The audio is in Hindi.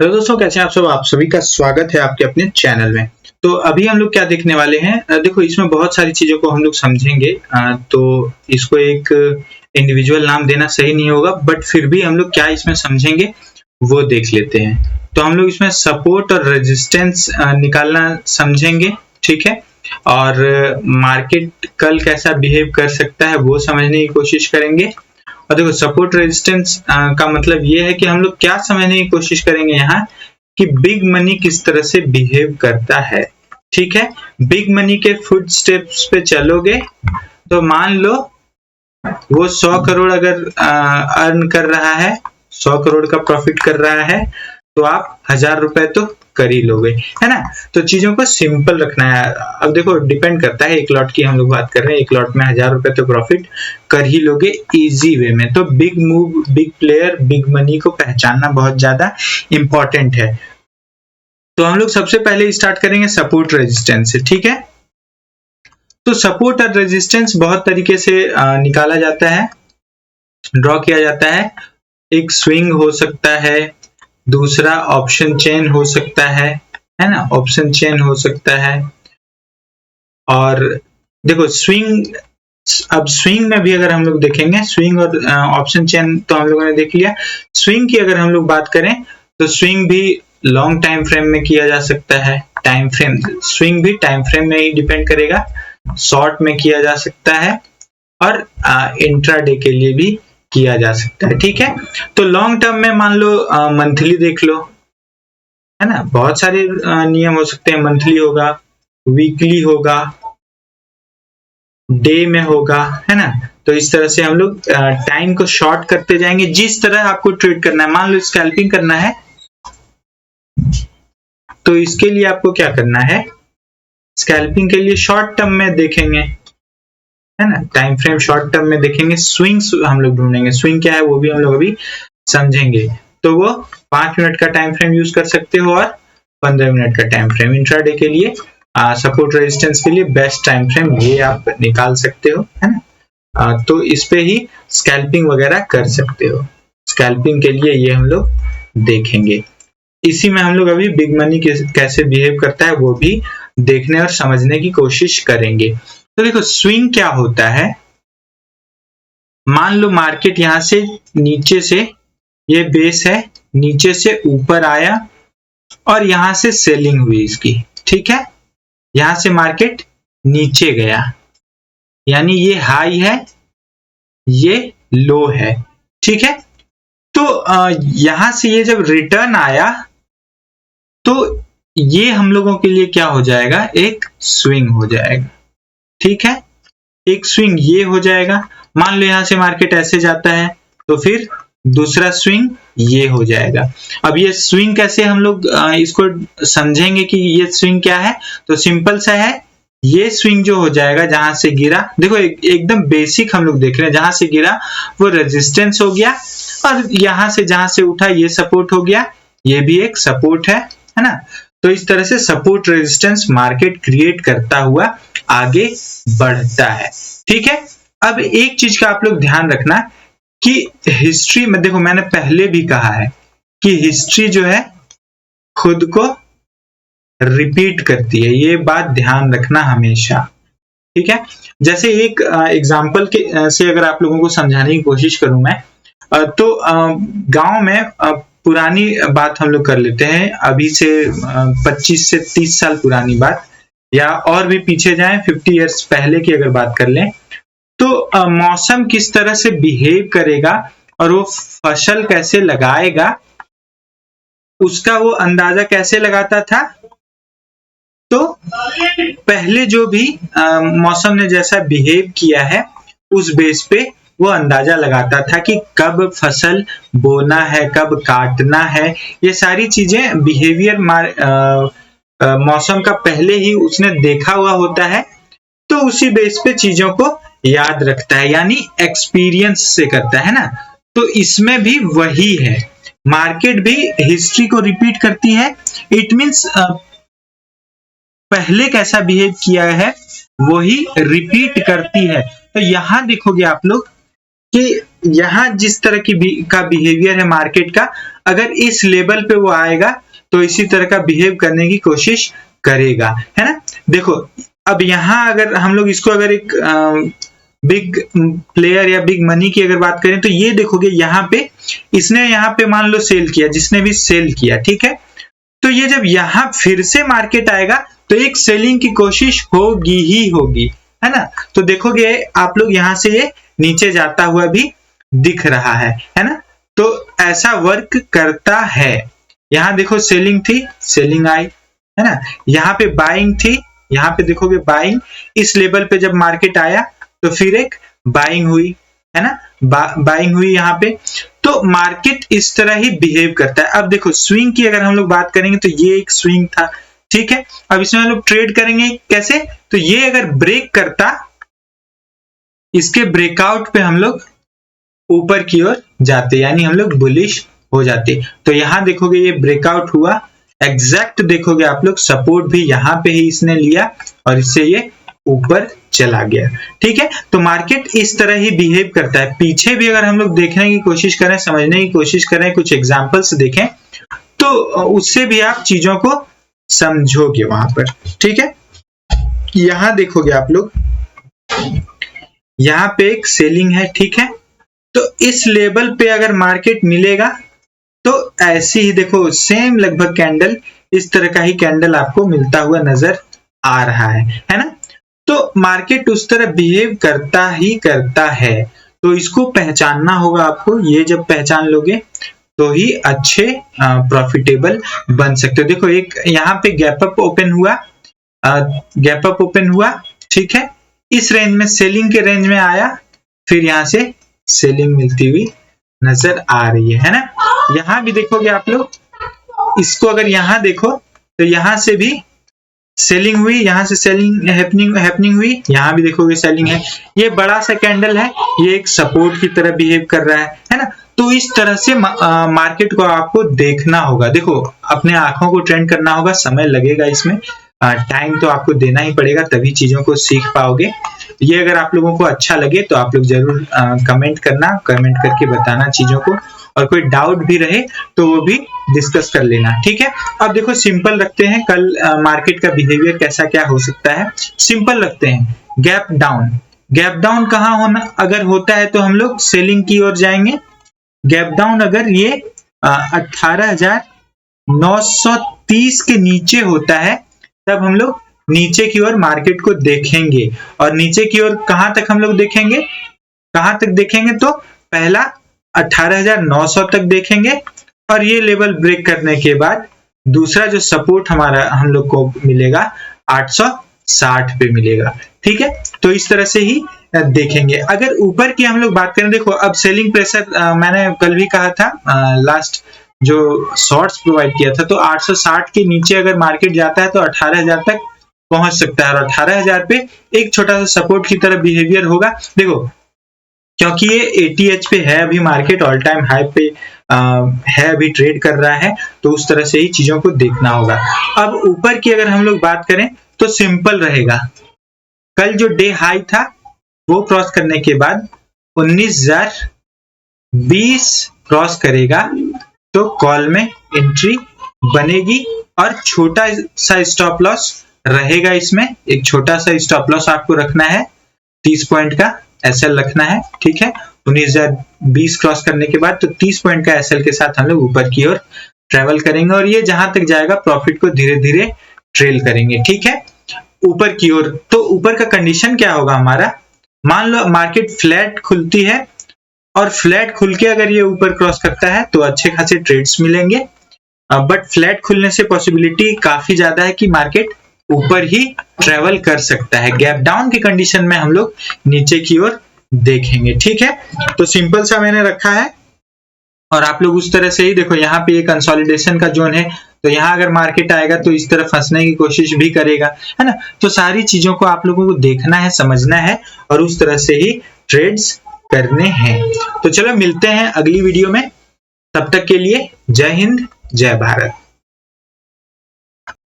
तो दोस्तों कैसे हैं आप सभी का स्वागत है आपके अपने चैनल में। तो अभी हम लोग क्या देखने वाले हैं, देखो इसमें बहुत सारी चीजों को हम लोग समझेंगे। तो इसको एक इंडिविजुअल नाम देना सही नहीं होगा, बट फिर भी हम लोग क्या इसमें समझेंगे वो देख लेते हैं। तो हम लोग इसमें सपोर्ट और रेजिस्टेंस निकालना समझेंगे, ठीक है, और मार्केट कल कैसा बिहेव कर सकता है वो समझने की कोशिश करेंगे। और देखो सपोर्ट रेजिस्टेंस का मतलब ये है कि हम लोग क्या समझने की कोशिश करेंगे यहाँ कि बिग मनी किस तरह से बिहेव करता है, ठीक है। बिग मनी के फुट स्टेप्स पे चलोगे तो मान लो वो 100 करोड़ अगर अर्न कर रहा है, 100 करोड़ का प्रॉफिट कर रहा है, तो आप 1000 रुपए तो कर ही लोगे, है ना। तो चीजों को सिंपल रखना है। अब देखो डिपेंड करता है, एक लॉट की हम लोग बात कर रहे हैं, एक लॉट में 1000 रुपए तो प्रॉफिट कर ही लोगे इजी वे में। तो big move, big player, big money को पहचानना बहुत ज्यादा इंपॉर्टेंट है। तो हम लोग सबसे पहले स्टार्ट करेंगे सपोर्ट रेजिस्टेंस से, ठीक है। तो सपोर्ट और रेजिस्टेंस बहुत तरीके से निकाला जाता है, ड्रॉ किया जाता है। एक स्विंग हो सकता है, दूसरा ऑप्शन चेन हो सकता है ना, ऑप्शन चेन हो सकता है। और देखो स्विंग, अब स्विंग में भी अगर हम लोग देखेंगे, स्विंग और ऑप्शन चेन तो हम लोगों ने देख लिया। स्विंग की अगर हम लोग बात करें तो स्विंग भी लॉन्ग टाइम फ्रेम में किया जा सकता है। टाइम फ्रेम, स्विंग भी टाइम फ्रेम में ही डिपेंड करेगा। शॉर्ट में किया जा सकता है और इंट्राडे के लिए भी किया जा सकता है, ठीक है। तो लॉन्ग टर्म में मान लो मंथली देख लो, है ना, बहुत सारे नियम हो सकते हैं। मंथली होगा, वीकली होगा, डे में होगा, है ना। तो इस तरह से हम लोग टाइम को शॉर्ट करते जाएंगे जिस तरह आपको ट्रेड करना है। मान लो स्कैल्पिंग करना है तो इसके लिए आपको क्या करना है, स्कैल्पिंग के लिए शॉर्ट टर्म में देखेंगे, है ना, टाइम फ्रेम शॉर्ट टर्म में देखेंगे। स्विंग्स हम लोग ढूंढेंगे, स्विंग क्या है वो भी हम लोग अभी समझेंगे। तो वो 5 मिनट का टाइम फ्रेम यूज कर सकते हो और 15 मिनट का टाइम फ्रेम। इंट्राडे के लिए सपोर्ट रेजिस्टेंस के लिए बेस्ट टाइम फ्रेम ये आप निकाल सकते हो, है ना। तो इस पे ही स्कैल्पिंग वगैरह कर सकते हो। स्कैल्पिंग के लिए ये हम लोग देखेंगे। इसी में हम लोग अभी बिग मनी कैसे बिहेव करता है वो भी देखने और समझने की कोशिश करेंगे। तो देखो स्विंग क्या होता है, मान लो मार्केट यहां से नीचे से, ये बेस है, नीचे से ऊपर आया और यहां से सेलिंग हुई इसकी, ठीक है। यहां से मार्केट नीचे गया, यानी ये हाई है, ये लो है, ठीक है। तो यहां से ये जब रिटर्न आया तो ये हम लोगों के लिए क्या हो जाएगा, एक स्विंग हो जाएगा, ठीक है। एक स्विंग ये हो जाएगा। मान लो यहां से मार्केट ऐसे जाता है तो फिर दूसरा स्विंग ये हो जाएगा। अब ये स्विंग कैसे हम लोग इसको समझेंगे कि ये स्विंग क्या है, तो सिंपल सा है। ये स्विंग जो हो जाएगा जहां से गिरा, देखो एकदम बेसिक हम लोग देख रहे हैं, जहां से गिरा वो रेजिस्टेंस हो गया और यहां से जहां से उठा ये सपोर्ट हो गया, ये भी एक सपोर्ट है ना। तो इस तरह से सपोर्ट रेजिस्टेंस मार्केट क्रिएट करता हुआ आगे बढ़ता है, ठीक है। अब एक चीज का आप लोग ध्यान रखना कि हिस्ट्री में, देखो मैंने पहले भी कहा है कि हिस्ट्री जो है खुद को रिपीट करती है, ये बात ध्यान रखना हमेशा, ठीक है। जैसे एक एग्जांपल के से अगर आप लोगों को समझाने की कोशिश करूं मैं, तो गांव में पुरानी बात हम लोग कर लेते हैं, अभी से 25 से 30 साल पुरानी बात, या और भी पीछे जाएं 50 इयर्स पहले की अगर बात कर लें, तो मौसम किस तरह से बिहेव करेगा और वो फसल कैसे लगाएगा उसका वो अंदाजा कैसे लगाता था। तो पहले जो भी मौसम ने जैसा बिहेव किया है उस बेस पे वो अंदाजा लगाता था कि कब फसल बोना है, कब काटना है। ये सारी चीजें बिहेवियर मौसम का पहले ही उसने देखा हुआ होता है, तो उसी बेस पे चीजों को याद रखता है, यानी एक्सपीरियंस से करता है ना। तो इसमें भी वही है, मार्केट भी हिस्ट्री को रिपीट करती है। इट मींस पहले कैसा बिहेव किया है वही रिपीट करती है। तो यहां देखोगे आप लोग कि यहां जिस तरह की का बिहेवियर है मार्केट का, अगर इस लेवल पे वो आएगा तो इसी तरह का बिहेव करने की कोशिश करेगा, है ना। देखो अब यहाँ अगर हम लोग इसको अगर एक बिग प्लेयर या बिग मनी की अगर बात करें तो ये देखोगे यहाँ पे इसने यहाँ पे मान लो सेल किया, जिसने भी सेल किया, ठीक है। तो ये जब यहाँ फिर से मार्केट आएगा तो एक सेलिंग की कोशिश होगी ही होगी, है ना। तो देखोगे आप लोग यहाँ से ये नीचे जाता हुआ भी दिख रहा है ना। तो ऐसा वर्क करता है। यहाँ देखो सेलिंग थी, सेलिंग आई, है ना। यहाँ पे बाइंग थी, यहाँ पे देखोगे बाइंग, इस लेवल पे जब मार्केट आया तो फिर एक बाइंग हुई, है ना, बाइंग हुई यहाँ पे। तो मार्केट इस तरह ही बिहेव करता है। अब देखो स्विंग की अगर हम लोग बात करेंगे तो ये एक स्विंग था, ठीक है। अब इसमें हम लोग ट्रेड करेंगे कैसे, तो ये अगर ब्रेक करता, इसके ब्रेकआउट पे हम लोग ऊपर की ओर जाते, यानी हम लोग बुलिश हो जाते। तो यहां देखोगे ये ब्रेकआउट हुआ, एग्जैक्ट देखोगे आप लोग सपोर्ट भी यहां पे ही इसने लिया और इससे ये ऊपर चला गया, ठीक है। तो मार्केट इस तरह ही बिहेव करता है। पीछे भी अगर हम लोग देखने की कोशिश करें, समझने की कोशिश करें, कुछ एग्जांपल्स देखें तो उससे भी आप चीजों को समझोगे वहां पर, ठीक है। यहां देखोगे आप लोग, यहां पे एक सेलिंग है, ठीक है। तो इस लेवल पे अगर मार्केट मिलेगा तो ऐसी ही देखो सेम लगभग कैंडल, इस तरह का ही कैंडल आपको मिलता हुआ नजर आ रहा है ना। तो मार्केट उस तरह बिहेव करता ही करता है। तो इसको पहचानना होगा आपको। ये जब पहचान लोगे तो ही अच्छे प्रॉफिटेबल बन सकते हो। देखो एक यहाँ पे गैप अप ओपन हुआ, गैप अप ओपन हुआ, ठीक है। इस रेंज में सेलिंग के रेंज में आया, फिर यहाँ से सेलिंग मिलती हुई नजर आ रही है ना। यहां भी देखोगे आप लोग, इसको अगर यहां देखो तो यहां से भी सेलिंग हुई, यहां से सेलिंग हैपनिंग हुई, यहां भी देखोगे सेलिंग है। ये बड़ा सा कैंडल है, ये एक सपोर्ट की तरह बिहेव कर रहा है ना। तो इस तरह से मार्केट को आपको देखना होगा। देखो अपने आंखों को ट्रेन करना होगा, समय लगेगा इसमें, टाइम तो आपको देना ही पड़ेगा, तभी चीजों को सीख पाओगे। ये अगर आप लोगों को अच्छा लगे तो आप लोग जरूर कमेंट करना, कमेंट करके बताना चीजों को, और कोई डाउट भी रहे तो वो भी डिस्कस कर लेना, ठीक है। अब देखो सिंपल रखते हैं, कल मार्केट का बिहेवियर कैसा क्या हो सकता है, सिंपल रखते हैं। गैप डाउन, गैप डाउन कहाँ होना अगर होता है तो हम लोग सेलिंग की ओर जाएंगे। गैप डाउन अगर ये 18,930 के नीचे होता है तब हम लोग नीचे की ओर मार्केट को देखेंगे। और नीचे की ओर कहां तक हम लोग देखेंगे, कहां तक देखेंगे, तो पहला 18,900 तक देखेंगे, और ये लेवल ब्रेक करने के बाद दूसरा जो सपोर्ट हमारा हम लोग को मिलेगा 860 पे मिलेगा, ठीक है। तो इस तरह से ही देखेंगे। अगर ऊपर की हम लोग बात करें, देखो अब सेलिंग प्रेशर मैंने कल भी कहा था, लास्ट जो शॉर्ट्स प्रोवाइड किया था, तो 860 के नीचे अगर मार्केट जाता है तो 18,000 तक पहुंच सकता है, और 18,000 पे एक छोटा सा सपोर्ट की तरह बिहेवियर होगा। देखो क्योंकि ये 80H पे है अभी मार्केट, ऑल टाइम हाई पे है, अभी ट्रेड कर रहा है, तो उस तरह से ही चीजों को देखना होगा। अब ऊपर की अगर हम लोग बात करें तो सिंपल रहेगा। कल जो डे हाई था वो क्रॉस करने के बाद 19,020 क्रॉस करेगा तो कॉल में एंट्री बनेगी, और छोटा सा स्टॉप लॉस रहेगा। इसमें एक छोटा सा स्टॉप लॉस आपको रखना है, 30 पॉइंट का एसएल रखना है, ठीक है। 19,020 क्रॉस करने के बाद तो 30 पॉइंट का एसएल के साथ हम लोग ऊपर की ओर ट्रेवल करेंगे, और ये जहां तक जाएगा प्रॉफिट को धीरे धीरे ट्रेल करेंगे, ठीक है, ऊपर की ओर। तो ऊपर का कंडीशन क्या होगा हमारा, मान लो मार्केट फ्लैट खुलती है, और फ्लैट खुल के अगर ये ऊपर क्रॉस करता है तो अच्छे खासे ट्रेड्स मिलेंगे, बट फ्लैट खुलने से पॉसिबिलिटी काफी ज्यादा है कि मार्केट ऊपर ही ट्रेवल कर सकता है। गैप डाउन की कंडीशन में हम लोग नीचे की ओर देखेंगे, ठीक है। तो सिंपल सा मैंने रखा है, और आप लोग उस तरह से ही देखो, यहाँ पे एक कंसोलिडेशन का जोन है, तो यहाँ अगर मार्केट आएगा तो इस तरह फंसने की कोशिश भी करेगा, है ना। तो सारी चीजों को आप लोगों को देखना है, समझना है, और उस तरह से ही ट्रेड्स करने हैं। तो चलो मिलते हैं अगली वीडियो में, तब तक के लिए जय हिंद, जय भारत।